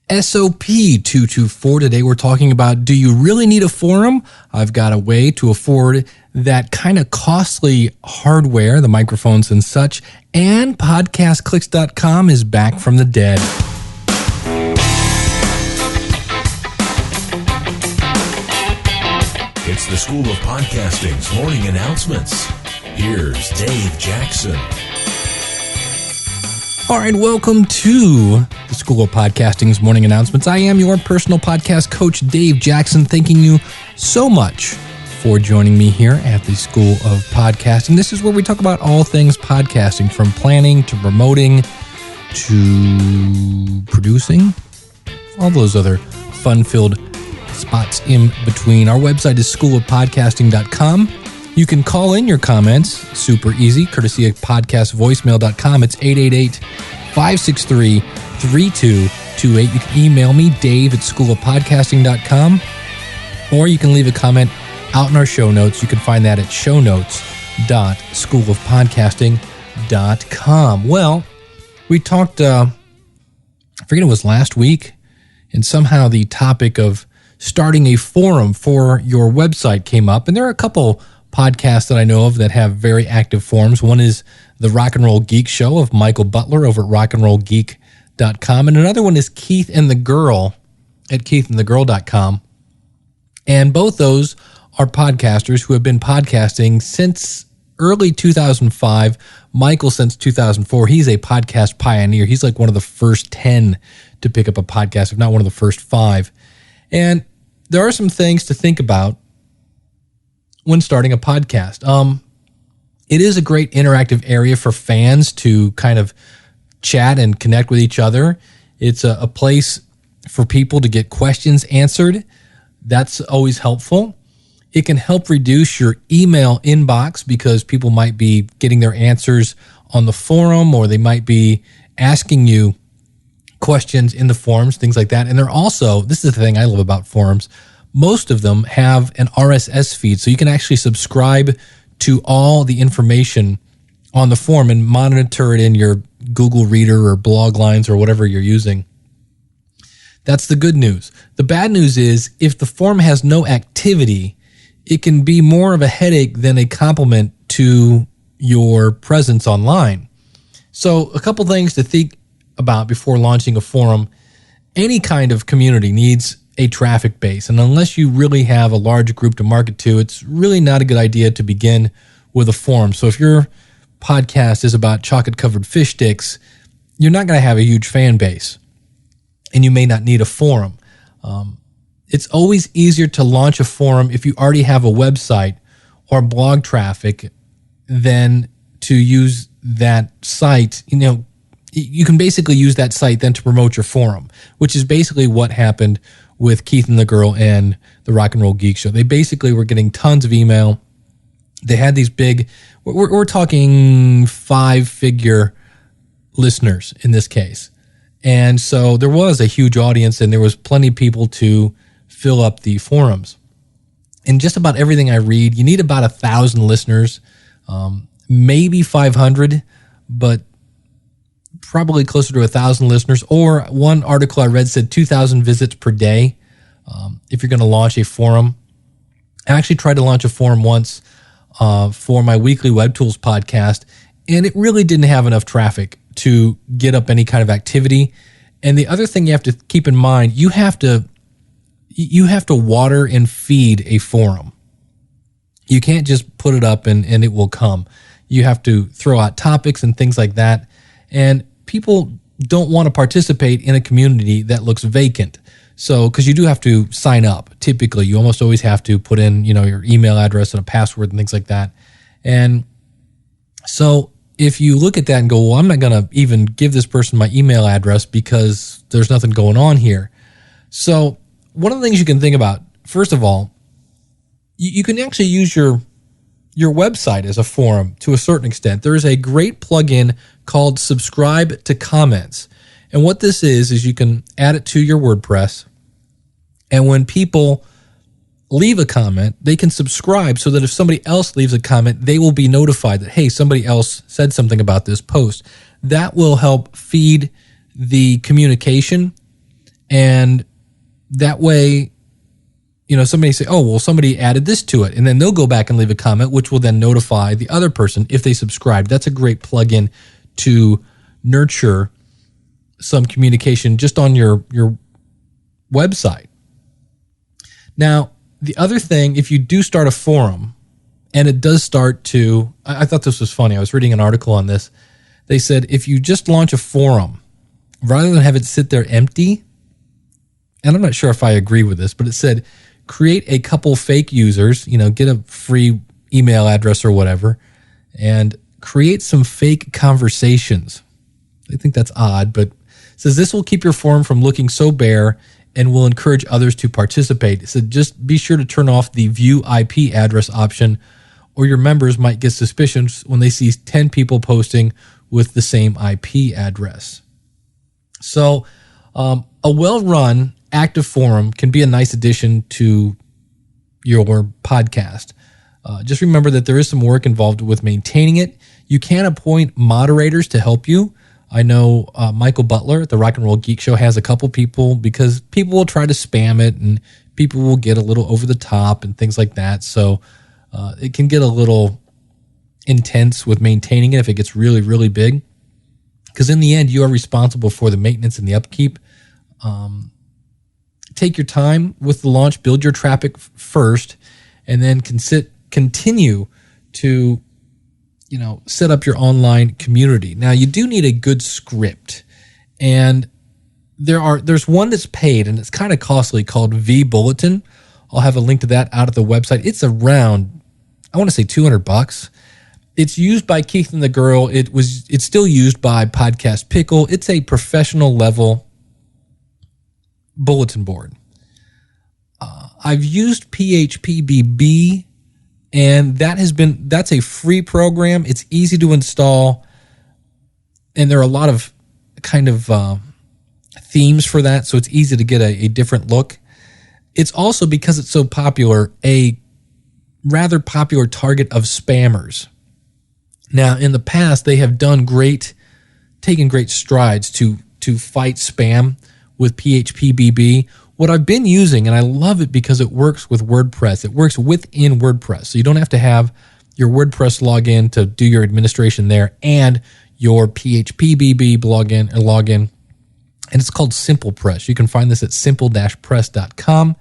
SOP224. Today we're talking about, do you really need a forum? I've got a way to afford that kind of costly hardware, the microphones and such, and podcastclicks.com is back from the dead. It's the School of Podcasting's morning announcements. Here's Dave Jackson. All right, welcome to the School of Podcasting's morning announcements. I am your personal podcast coach, Dave Jackson, thanking you so much for joining me here at the School of Podcasting. This is where we talk about all things podcasting, from planning to promoting to producing, all those other fun-filled spots in between. Our website is schoolofpodcasting.com. You can call in your comments, super easy, courtesy of podcastvoicemail.com. It's 888-563-3228. You can email me, Dave at schoolofpodcasting.com, or you can leave a comment out in our show notes. You can find that at shownotes.schoolofpodcasting.com. Well, we talked, I forget, it was last week, and somehow the topic of starting a forum for your website came up, and there are a couple podcasts that I know of that have very active forums. One is the Rock and Roll Geek Show of Michael Butler over at rockandrollgeek.com. And another one is Keith and the Girl at keithandthegirl.com. And both those are podcasters who have been podcasting since early 2005. Michael since 2004. He's a podcast pioneer. He's like one of the first 10 to pick up a podcast, if not one of the first 5. And there are some things to think about when starting a podcast. It is a great interactive area for fans to kind of chat and connect with each other. It's a place for people to get questions answered. That's always helpful. It can help reduce your email inbox because people might be getting their answers on the forum, or they might be asking you questions in the forums, things like that. And they're also, this is the thing I love about forums, most of them have an RSS feed, so you can actually subscribe to all the information on the forum and monitor it in your Google Reader or Bloglines or whatever you're using. That's the good news. The bad news is, if the forum has no activity, it can be more of a headache than a compliment to your presence online. So a couple things to think about before launching a forum. Any kind of community needs a traffic base. And unless you really have a large group to market to, it's really not a good idea to begin with a forum. So if your podcast is about chocolate-covered fish sticks, you're not going to have a huge fan base, and you may not need a forum. It's always easier to launch a forum if you already have a website or blog traffic than to use that site. You can basically use that site then to promote your forum, which is basically what happened with Keith and the Girl and the Rock and Roll Geek Show. They basically were getting tons of email. They had these big, we're talking 5-figure listeners in this case. And so there was a huge audience, and there was plenty of people to fill up the forums. And just about everything I read, you need about 1,000 listeners, maybe 500, but probably closer to 1,000 listeners. Or one article I read said 2,000 visits per day if you're going to launch a forum. I actually tried to launch a forum once for my weekly Web Tools podcast, and it really didn't have enough traffic to get up any kind of activity. And the other thing you have to keep in mind, you have to water and feed a forum. You can't just put it up and it will come. You have to throw out topics and things like that. And people don't want to participate in a community that looks vacant. So, because you do have to sign up. Typically, you almost always have to put in, your email address and a password and things like that. And so if you look at that and go, well, I'm not going to even give this person my email address because there's nothing going on here. So one of the things you can think about, first of all, you can actually use your website as a forum to a certain extent. There is a great plugin called Subscribe to Comments. And what this is you can add it to your WordPress. And when people leave a comment, they can subscribe so that if somebody else leaves a comment, they will be notified that, hey, somebody else said something about this post. That will help feed the communication And that way, somebody say, oh, well, somebody added this to it. And then they'll go back and leave a comment, which will then notify the other person if they subscribe. That's a great plugin to nurture some communication just on your website. Now, the other thing, if you do start a forum, and it does start to, I thought this was funny. I was reading an article on this. They said, if you just launch a forum, rather than have it sit there empty, and I'm not sure if I agree with this, but it said, create a couple fake users, get a free email address or whatever, and create some fake conversations. I think that's odd, but it says this will keep your forum from looking so bare and will encourage others to participate. It said just be sure to turn off the view IP address option, or your members might get suspicions when they see 10 people posting with the same IP address. So a well-run active forum can be a nice addition to your podcast. Just remember that there is some work involved with maintaining it. You can appoint moderators to help you. I know Michael Butler at the Rock and Roll Geek Show has a couple people, because people will try to spam it and people will get a little over the top and things like that. So it can get a little intense with maintaining it if it gets really, really big. Because in the end, you are responsible for the maintenance and the upkeep. Take your time with the launch, build your traffic first, and then continue to set up your online community. Now, you do need a good script, and there's one that's paid, and it's kind of costly, called vBulletin. I'll have a link to that out at the website. It's around, I want to say $200. It's used by Keith and the Girl. It's still used by Podcast Pickle. It's a professional level bulletin board. I've used PHPBB, and that's a free program. It's easy to install, and there are a lot of kind of themes for that, so it's easy to get a different look. It's also, because it's so popular, a rather popular target of spammers. Now, in the past, they have taken great strides to fight spam with PHPBB. What I've been using, and I love it because it works with WordPress. It works within WordPress, so you don't have to have your WordPress login to do your administration there and your PHPBB login. And it's called SimplePress. You can find this at simple-press.com.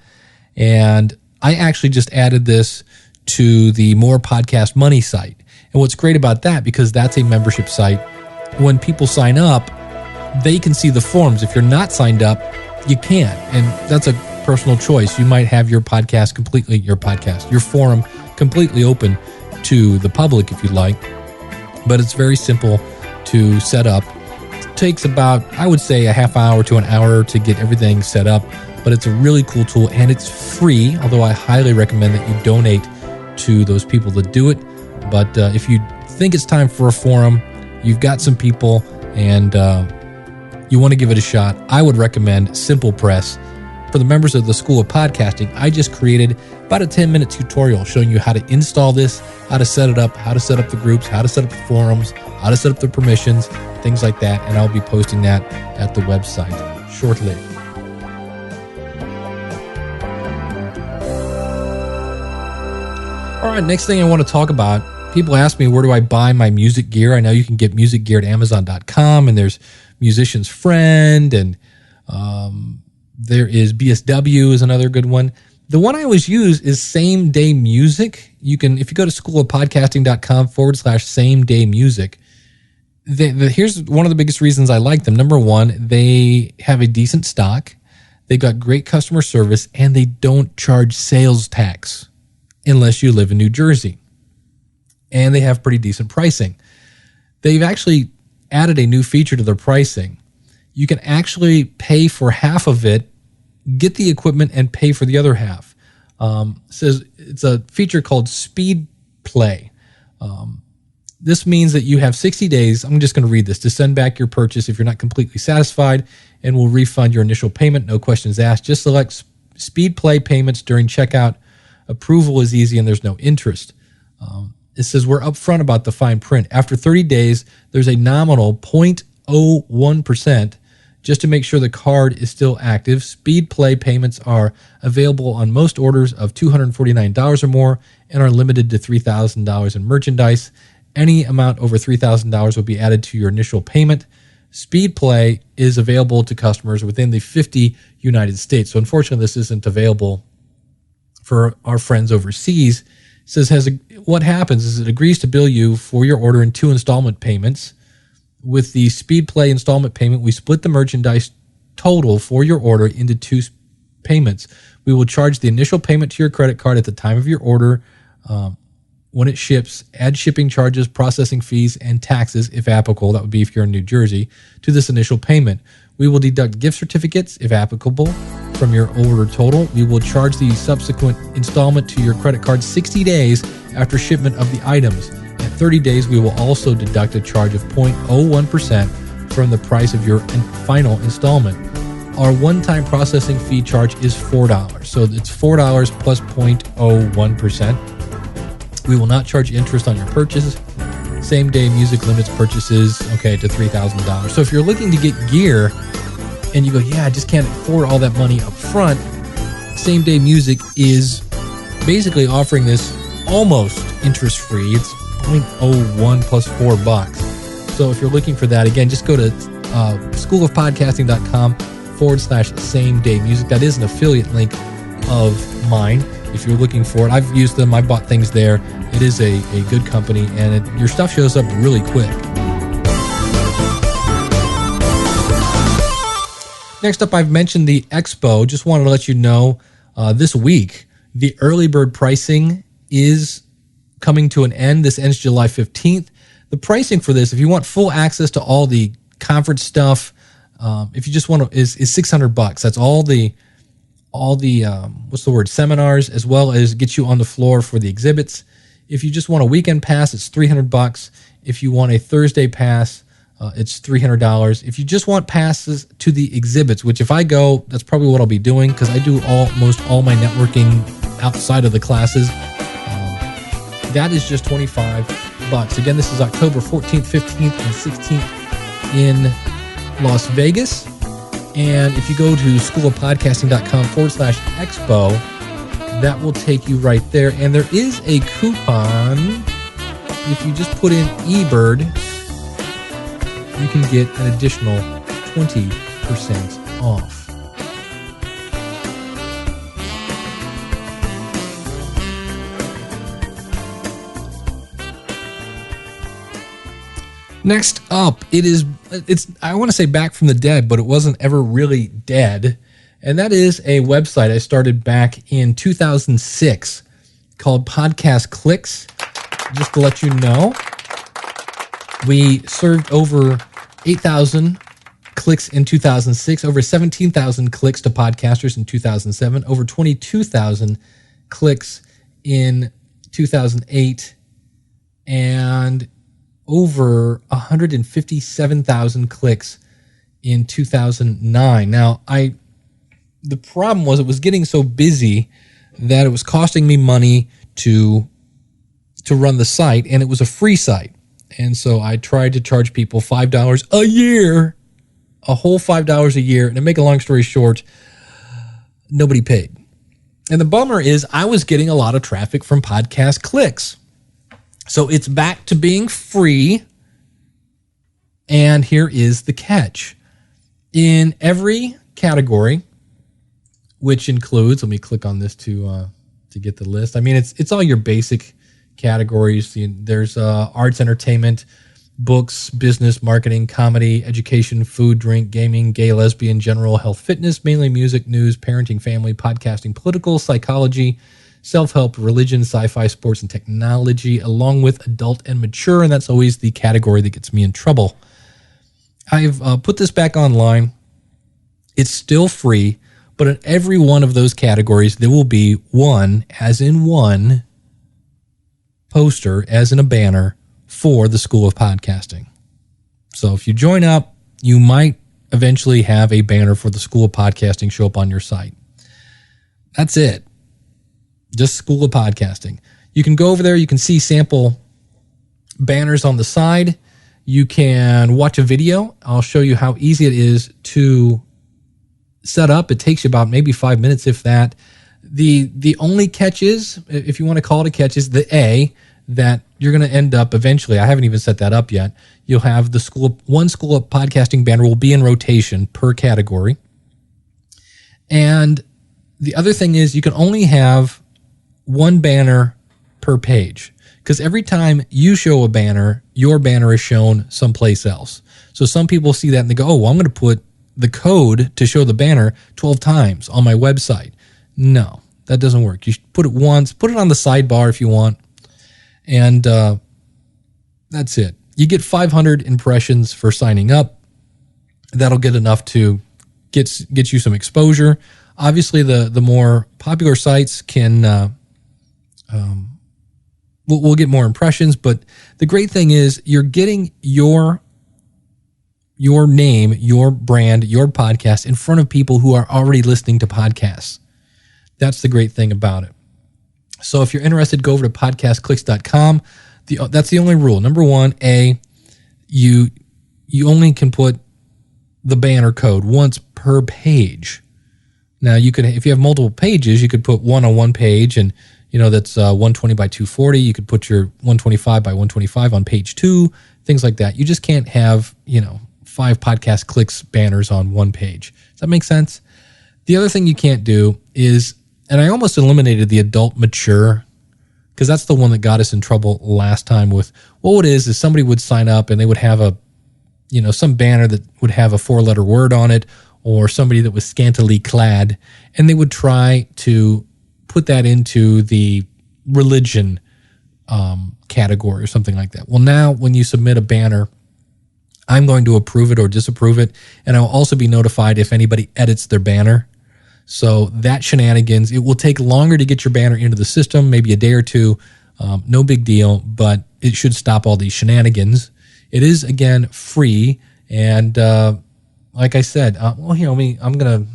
And I actually just added this to the More Podcast Money site. And what's great about that, because that's a membership site, when people sign up, they can see the forms. If you're not signed up, you can't. And that's a personal choice. You might have your forum completely open to the public if you'd like. But it's very simple to set up. It takes about, I would say, a half hour to an hour to get everything set up. But it's a really cool tool, and it's free, although I highly recommend that you donate to those people that do it. But if you think it's time for a forum, you've got some people, and you want to give it a shot, I would recommend SimplePress. For the members of the School of Podcasting, I just created about a 10-minute tutorial showing you how to install this, how to set it up, how to set up the groups, how to set up the forums, how to set up the permissions, things like that, and I'll be posting that at the website shortly. All right, next thing I want to talk about, people ask me, where do I buy my music gear? I know you can get music gear at Amazon.com, and there's Musician's Friend, and there is BSW is another good one. The one I always use is Same Day Music. You can, if you go to schoolofpodcasting.com/same day music, here's one of the biggest reasons I like them. Number one, they have a decent stock. They've got great customer service, and they don't charge sales tax unless you live in New Jersey. And they have pretty decent pricing. They've actually added a new feature to their pricing. You can actually pay for half of it, get the equipment, and pay for the other half. Says it's a feature called Speed Play. This means that you have 60 days, I'm just going to read this, to send back your purchase if you're not completely satisfied, and we'll refund your initial payment, no questions asked. Just select Speed Play payments during checkout. Approval is easy, and there's no interest. It says we're upfront about the fine print. After 30 days, there's a nominal 0.01% just to make sure the card is still active. Speed Play payments are available on most orders of $249 or more and are limited to $3,000 in merchandise. Any amount over $3,000 will be added to your initial payment. Speed Play is available to customers within the 50 United States. So unfortunately, this isn't available for our friends overseas. It says what happens is it agrees to bill you for your order in 2 installment payments. With the Speed Play installment payment, we split the merchandise total for your order into 2 payments. We will charge the initial payment to your credit card at the time of your order when it ships, add shipping charges, processing fees, and taxes, if applicable. That would be if you're in New Jersey, to this initial payment. We will deduct gift certificates, if applicable, from your order total. We will charge the subsequent installment to your credit card 60 days after shipment of the items. At 30 days, we will also deduct a charge of 0.01% from the price of your final installment. Our one-time processing fee charge is $4. So it's $4 plus 0.01%. We will not charge interest on your purchases. Same-day music limits purchases, to $3,000. So if you're looking to get gear and you go, I just can't afford all that money up front, Same-Day Music is basically offering this almost interest-free. It's 0.01 plus $4. So if you're looking for that, again, just go to schoolofpodcasting.com/same-day music. That is an affiliate link of mine. If you're looking for it, I've used them. I bought things there. It is a good company, and your stuff shows up really quick. Next up, I've mentioned the Expo. Just wanted to let you know this week, the early bird pricing is coming to an end. This ends July 15th. The pricing for this, if you want full access to all the conference stuff, if you just want to, is $600. That's all the seminars, as well as get you on the floor for the exhibits. If you just want a weekend pass, it's $300. If you want a Thursday pass, it's $300. If you just want passes to the exhibits, which if I go, that's probably what I'll be doing because I do almost all my networking outside of the classes. That is just $25. Again, this is October 14th, 15th, and 16th in Las Vegas. And if you go to schoolofpodcasting.com/expo, that will take you right there. And there is a coupon. If you just put in eBird, you can get an additional 20% off. Next up, I want to say back from the dead, but it wasn't ever really dead. And that is a website I started back in 2006 called Podcast Clicks. Just to let you know, we served over 8,000 clicks in 2006, over 17,000 clicks to podcasters in 2007, over 22,000 clicks in 2008, and over 157,000 clicks in 2009. Now, the problem was it was getting so busy that it was costing me money to run the site, and it was a free site. And so I tried to charge people $5 a year, a whole $5 a year. And to make a long story short, nobody paid. And the bummer is I was getting a lot of traffic from Podcast Clicks. So it's back to being free. And here is the catch. In every category, which includes, let me click on this to get the list. I mean, it's all your basic categories. There's arts, entertainment, books, business, marketing, comedy, education, food, drink, gaming, gay, lesbian, general, health, fitness, mainly music, news, parenting, family, podcasting, political, psychology, self-help, religion, sci-fi, sports, and technology, along with adult and mature, and that's always the category that gets me in trouble. I've put this back online. It's still free, but in every one of those categories, there will be one, as in one, poster, as in a banner, for the School of Podcasting. So if you join up, you might eventually have a banner for the School of Podcasting show up on your site. That's it. Just School of Podcasting. You can go over there. You can see sample banners on the side. You can watch a video. I'll show you how easy it is to set up. It takes you about maybe 5 minutes, if that. The only catch is, if you want to call it a catch, is the A, that you're going to end up eventually. I haven't even set that up yet. You'll have one School of Podcasting banner will be in rotation per category. And the other thing is you can only have one banner per page, because every time you show a banner, your banner is shown someplace else. So some people see that and they go, oh, well, I'm going to put the code to show the banner 12 times on my website. No, that doesn't work. You should put it once, put it on the sidebar if you want, and that's it. You get 500 impressions for signing up. That'll get enough to get you some exposure. Obviously, the more popular sites can we'll get more impressions, but the great thing is you're getting your name, your brand, your podcast in front of people who are already listening to podcasts. That's the great thing about it. So if you're interested, go over to podcastclicks.com. That's the only rule. Number one, you only can put the banner code once per page. Now you could, if you have multiple pages, you could put one on one page, and that's 120 by 240. You could put your 125 by 125 on page 2, things like that. You just can't have 5 podcast clicks banners on one page. Does that make sense? The other thing you can't do is, and I almost eliminated the adult mature, because that's the one that got us in trouble last time with, what it is somebody would sign up and they would have some banner that would have a 4-letter word on it, or somebody that was scantily clad, and they would try to put that into the religion category or something like that. Well, now when you submit a banner, I'm going to approve it or disapprove it, and I'll also be notified if anybody edits their banner. So that shenanigans, it will take longer to get your banner into the system, maybe a day or two. No big deal, but it should stop all these shenanigans. It is, again, free, and like I said, I'm gonna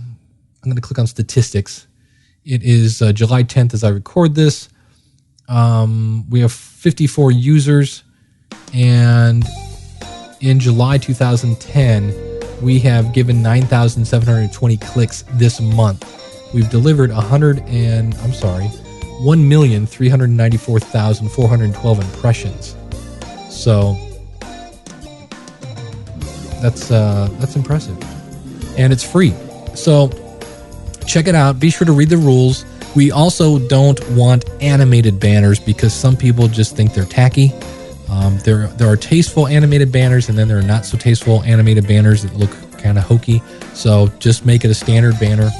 click on statistics. It is July 10th as I record this. We have 54 users, and in July 2010, we have given 9,720 clicks this month. We've delivered 1,394,412 impressions. So that's impressive, and it's free. So check it out. Be sure to read the rules. We also don't want animated banners because some people just think they're tacky. There are tasteful animated banners, and then there are not so tasteful animated banners that look kind of hokey. So just make it a standard banner.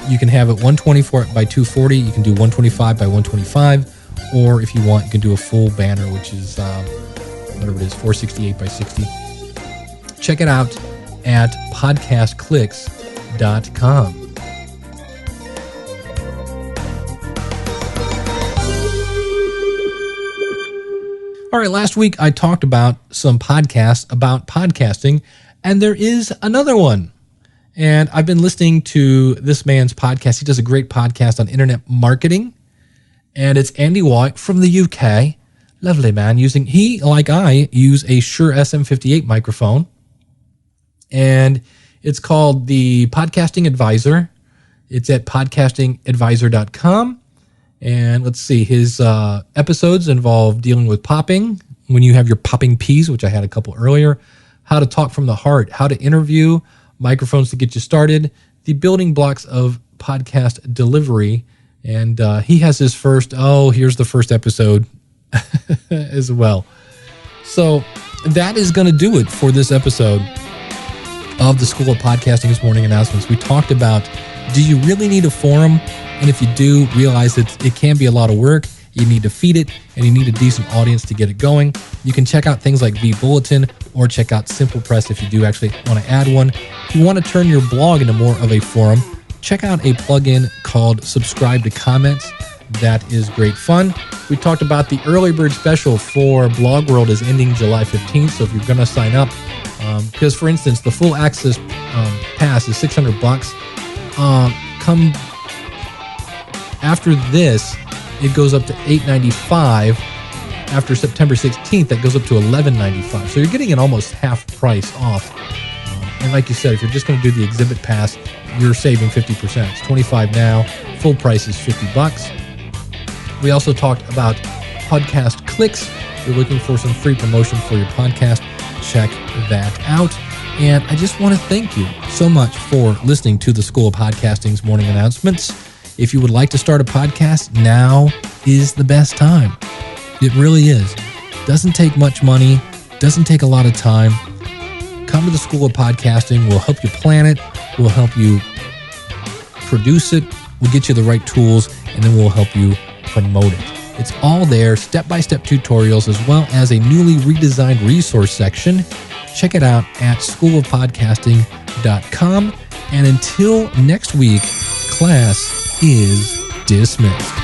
You can have it 124 by 240. You can do 125 by 125, or if you want, you can do a full banner, which is whatever it is, 468 by 60. Check it out at podcastclicks.com. All right, last week I talked about some podcasts about podcasting, and there is another one. And I've been listening to this man's podcast. He does a great podcast on internet marketing, and it's Andy White from the UK. Lovely man. He, like I, use a Shure SM58 microphone, and it's called the Podcasting Advisor. It's at podcastingadvisor.com. And let's see, his episodes involve dealing with popping, when you have your popping P's, which I had a couple earlier, how to talk from the heart, how to interview, microphones to get you started, the building blocks of podcast delivery. And he has his here's the first episode as well. So that is going to do it for this episode of the School of Podcasting's Morning Announcements. We talked about, do you really need a forum? And if you do, realize that it can be a lot of work. You need to feed it, and you need a decent audience to get it going. You can check out things like vBulletin, or check out SimplePress if you do actually want to add one. If you want to turn your blog into more of a forum, check out a plugin called Subscribe to Comments. That is great fun. We talked about the early bird special for Blog World is ending July 15th. So if you're going to sign up, because for instance, the full access pass is $600. Come after this, it goes up to $895, after September 16th, that goes up to $11.95. So you're getting it almost half price off. And like you said, if you're just going to do the exhibit pass, you're saving 50%. It's $25 now. Full price is $50. We also talked about podcast clicks. If you're looking for some free promotion for your podcast, check that out. And I just want to thank you so much for listening to the School of Podcasting's morning announcements. If you would like to start a podcast, now is the best time. It really is. Doesn't take much money, doesn't take a lot of time. Come to the School of Podcasting. We'll help you plan it. We'll help you produce it. We'll get you the right tools, and then we'll help you promote it. It's all there, step-by-step tutorials, as well as a newly redesigned resource section. Check it out at schoolofpodcasting.com. And until next week, class is dismissed.